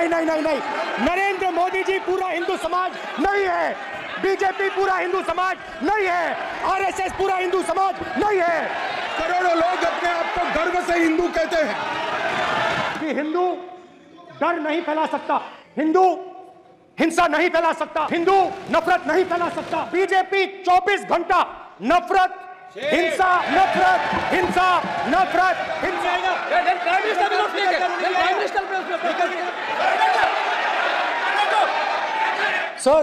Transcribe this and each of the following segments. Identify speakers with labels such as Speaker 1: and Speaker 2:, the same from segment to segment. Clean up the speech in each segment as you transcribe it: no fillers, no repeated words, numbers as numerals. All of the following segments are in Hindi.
Speaker 1: नहीं, नरेंद्र मोदी जी पूरा हिंदू समाज नहीं है, बीजेपी पूरा हिंदू समाज नहीं है, आरएसएस पूरा हिंदू समाज नहीं है।
Speaker 2: करोड़ों लोग अपने आप को गर्व से हिंदू कहते हैं
Speaker 1: कि हिंदू डर नहीं फैला सकता, हिंदू हिंसा नहीं फैला सकता, हिंदू नफरत नहीं फैला सकता। बीजेपी 24 घंटा नफरत, हिंसा, नफरत, हिंसा, नफरत, हिंसा। सर,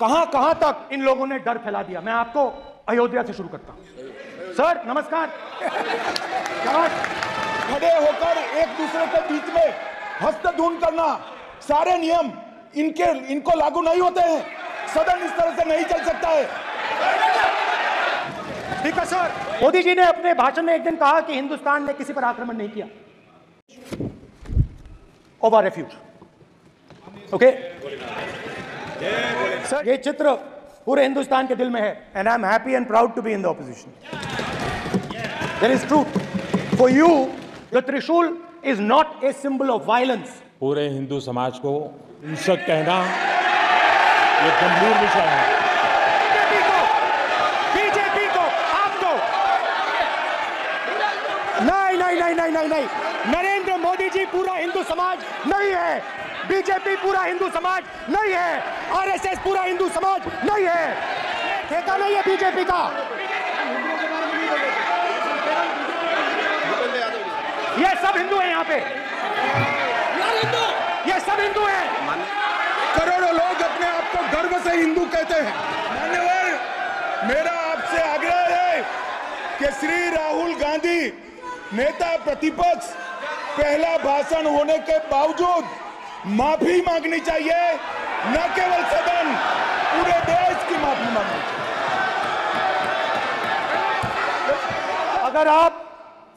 Speaker 1: कहां तक इन लोगों ने डर फैला दिया? मैं आपको अयोध्या से शुरू करता हूं। सर नमस्कार।
Speaker 2: खड़े होकर एक दूसरे के बीच में हस्तधून करना, सारे नियम इनको लागू नहीं होते हैं। सदन इस तरह से नहीं चल सकता है।
Speaker 1: ठीक है सर। मोदी जी ने अपने भाषण में एक दिन कहा कि हिंदुस्तान ने किसी पर आक्रमण नहीं किया। ओवर रेफ्यूज, ओके सर, ये चित्र पूरे हिंदुस्तान के दिल में है। And I am happy and proud to be in the opposition. There is truth for you. The Trishul is not a symbol of violence.
Speaker 3: पूरे हिंदू समाज को हिंसक कहना ये गंभीर विषय है।
Speaker 1: बीजेपी को आपको नहीं, नरेंद्र मोदी जी पूरा हिंदू समाज नहीं है, बीजेपी पूरा हिंदू समाज नहीं है, आरएसएस पूरा हिंदू समाज नहीं है। ठेका नहीं है बीजेपी का। ये सब हिंदू हैं यहाँ पे, ये सब हिंदू हैं।
Speaker 2: करोड़ों लोग अपने आप को गर्व से हिंदू कहते हैं। मान्यवर, मेरा आपसे आग्रह है कि श्री राहुल गांधी नेता प्रतिपक्ष पहला भाषण होने के बावजूद माफी मांगनी चाहिए, न केवल सदन, पूरे देश की माफी मांगनी चाहिए।
Speaker 1: अगर आप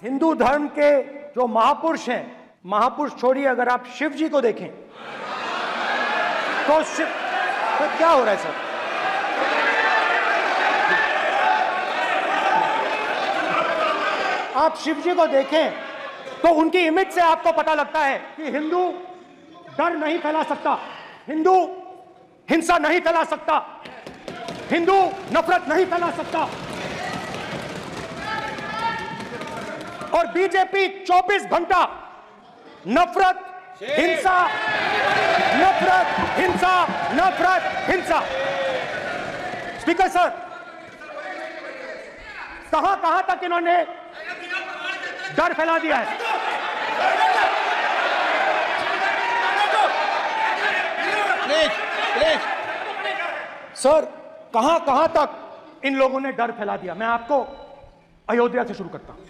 Speaker 1: हिंदू धर्म के जो महापुरुष हैं, महापुरुष छोड़िए, अगर आप शिव जी को देखें तो क्या हो रहा है सर? आप शिव जी को देखें तो उनकी इमेज से आपको पता लगता है कि हिंदू डर नहीं फैला सकता, हिंदू हिंसा नहीं फैला सकता, हिंदू नफरत नहीं फैला सकता। और बीजेपी 24 घंटा नफरत, हिंसा, नफरत, हिंसा, नफरत, हिंसा। स्पीकर सर, कहां तक इन्होंने डर फैला दिया है? सर, कहां तक इन लोगों ने डर फैला दिया? मैं आपको अयोध्या से शुरू करता हूं।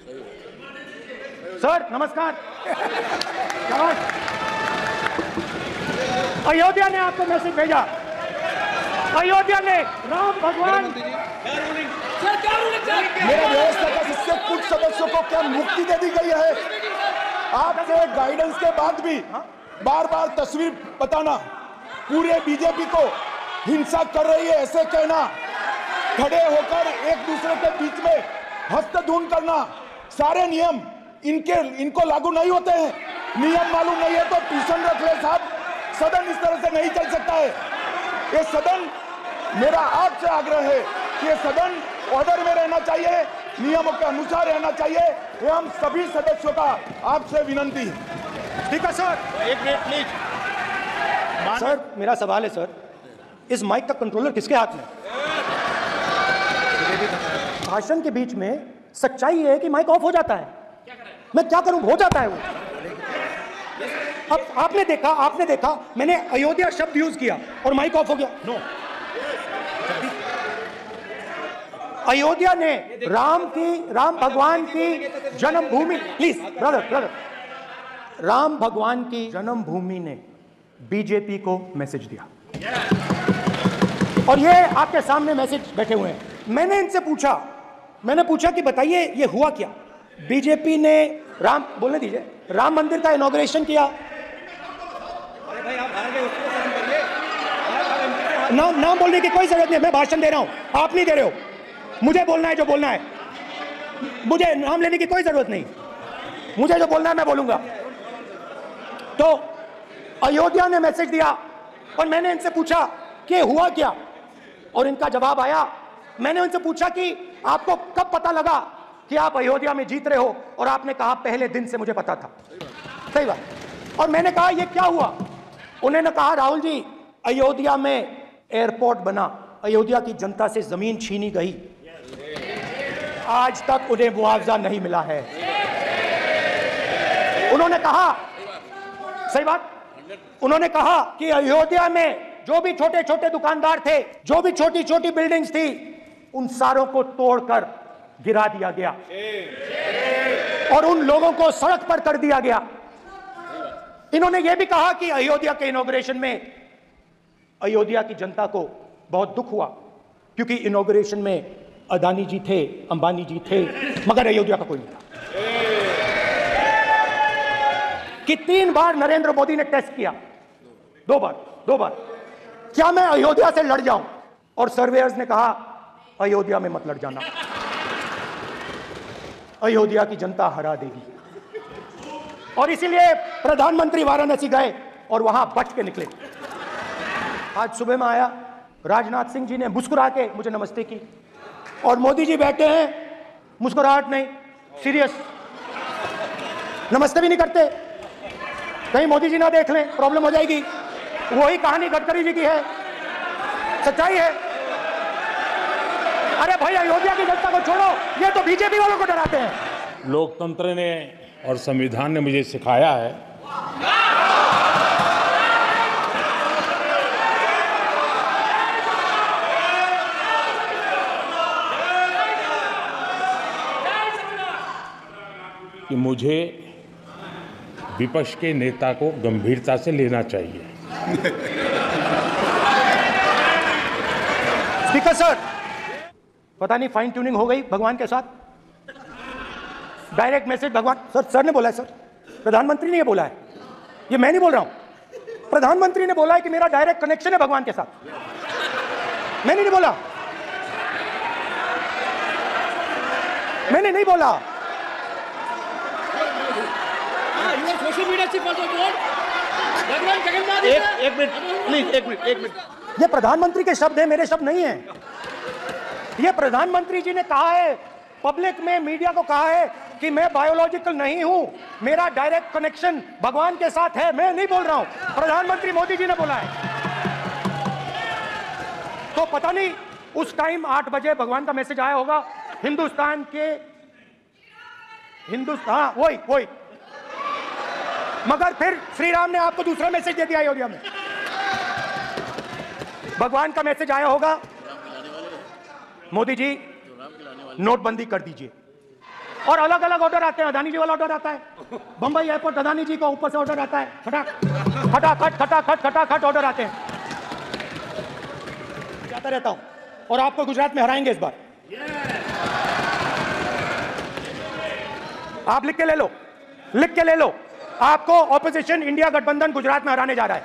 Speaker 1: सर नमस्कार। अयोध्या ने आपको मैसेज भेजा। अयोध्या ने राम भगवान।
Speaker 2: मेरा व्यवस्था का इससे कुछ सदस्यों को क्या मुक्ति दे दी गई है? आपके गाइडेंस के बाद भी बार बार तस्वीर बताना, पूरे बीजेपी को हिंसा कर रही है ऐसे कहना, खड़े होकर एक दूसरे के बीच में हस्तधून करना, सारे नियम इनको लागू नहीं होते हैं। नियम मालूम नहीं है तो ट्यूशन रख ले साहब। सदन इस तरह से नहीं चल सकता है। ये सदन, मेरा आपसे आग्रह है कि ये सदन ऑर्डर में रहना चाहिए, नियमों के अनुसार रहना चाहिए। ये हम सभी सदस्यों का आपसे विनंती है।
Speaker 1: ठीक है सर, एक मिनट प्लीज। सर मेरा सवाल है सर, इस माइक का कंट्रोलर किसके हाथ में? भाषण के बीच में सच्चाई है कि माइक ऑफ हो जाता है। मैं क्या करूं, हो जाता है वो। अब आपने देखा मैंने अयोध्या शब्द यूज किया और माइक ऑफ हो गया। नो, अयोध्या ने राम भगवान की जन्मभूमि, प्लीज ब्रदर, राम भगवान की जन्मभूमि ने बीजेपी को मैसेज दिया और ये आपके सामने मैसेज बैठे हुए हैं। मैंने इनसे पूछा कि बताइए ये हुआ क्या? बीजेपी ने बोलने दीजिए, राम मंदिर का इनॉग्रेशन किया। नाम बोलने की कोई जरूरत नहीं, मैं भाषण दे रहा हूं, आप नहीं दे रहे हो। मुझे बोलना है जो बोलना है, मुझे नाम लेने की कोई जरूरत नहीं। मुझे जो बोलना है मैं बोलूंगा। तो अयोध्या ने मैसेज दिया और मैंने इनसे पूछा कि हुआ क्या, और इनका जवाब आया। मैंने उनसे पूछा कि आपको कब पता लगा कि आप अयोध्या में जीत रहे हो, और आपने कहा पहले दिन से मुझे पता था। सही बात। और मैंने कहा ये क्या हुआ? उन्होंने कहा राहुल जी, अयोध्या में एयरपोर्ट बना, अयोध्या की जनता से जमीन छीनी गई, आज तक उन्हें मुआवजा नहीं मिला है। उन्होंने कहा, सही बात, उन्होंने कहा कि अयोध्या में जो भी छोटे छोटे दुकानदार थे, जो भी छोटी छोटी बिल्डिंग्स थी, उन सारों को तोड़कर गिरा दिया गया और उन लोगों को सड़क पर कर दिया गया। इन्होंने यह भी कहा कि अयोध्या के इनॉग्रेशन में अयोध्या की जनता को बहुत दुख हुआ, क्योंकि इनॉग्रेशन में अदानी जी थे, अंबानी जी थे, मगर अयोध्या का कोई नहीं था। कि 3 बार नरेंद्र मोदी ने टेस्ट किया, 2 बार क्या मैं अयोध्या से लड़ जाऊं, और सर्वेयर्स ने कहा अयोध्या में मत लड़ जाना, अयोध्या की जनता हरा देगी। और इसीलिए प्रधानमंत्री वाराणसी गए और वहां बच के निकले। आज सुबह में आया, राजनाथ सिंह जी ने मुस्कुरा के मुझे नमस्ते की, और मोदी जी बैठे हैं, मुस्कुराहट नहीं, सीरियस, नमस्ते भी नहीं करते, कहीं मोदी जी ना देख लें, प्रॉब्लम हो जाएगी। वही कहानी गडकरी जी की है, सच्चाई है। अरे भाई, अयोध्या की जनता को छोड़ो, ये तो बीजेपी वालों को डराते हैं।
Speaker 3: लोकतंत्र ने और संविधान ने मुझे सिखाया है कि मुझे विपक्ष के नेता को गंभीरता से लेना चाहिए।
Speaker 1: स्पीकर सर, पता नहीं फाइन ट्यूनिंग हो गई भगवान के साथ, डायरेक्ट मैसेज भगवान सर ने बोला है, सर प्रधानमंत्री ने ये बोला है, ये मैं नहीं बोल रहा हूं, प्रधानमंत्री ने बोला है कि मेरा डायरेक्ट कनेक्शन है भगवान के साथ, मैंने नहीं बोला, मैंने नहीं बोला।
Speaker 2: एक मिनट प्लीज, एक मिनट।
Speaker 1: ये प्रधानमंत्री के शब्द हैं, मेरे शब्द नहीं है। ये प्रधानमंत्री जी ने कहा है, पब्लिक में, मीडिया को कहा है कि मैं बायोलॉजिकल नहीं हूं, मेरा डायरेक्ट कनेक्शन भगवान के साथ है, मैं नहीं बोल रहा हूं, प्रधानमंत्री मोदी जी ने बोला है। तो पता नहीं उस टाइम 8 बजे भगवान का मैसेज आया होगा हिंदुस्तान, वही, मगर फिर श्री राम ने आपको दूसरा मैसेज दे दिया अयोध्या में। भगवान का मैसेज आया होगा, मोदी जी नोटबंदी कर दीजिए, और अलग अलग ऑर्डर आते हैं। अदानी जी वाला ऑर्डर आता है, बंबई एयरपोर्ट अदानी जी का ऊपर से ऑर्डर आता है, खटाखट ऑर्डर आते हैं। जाता रहता हूं, और आपको गुजरात में हराएंगे इस बार। आप लिख के ले लो, आपको ऑपोजिशन इंडिया गठबंधन गुजरात में हराने जा रहा है।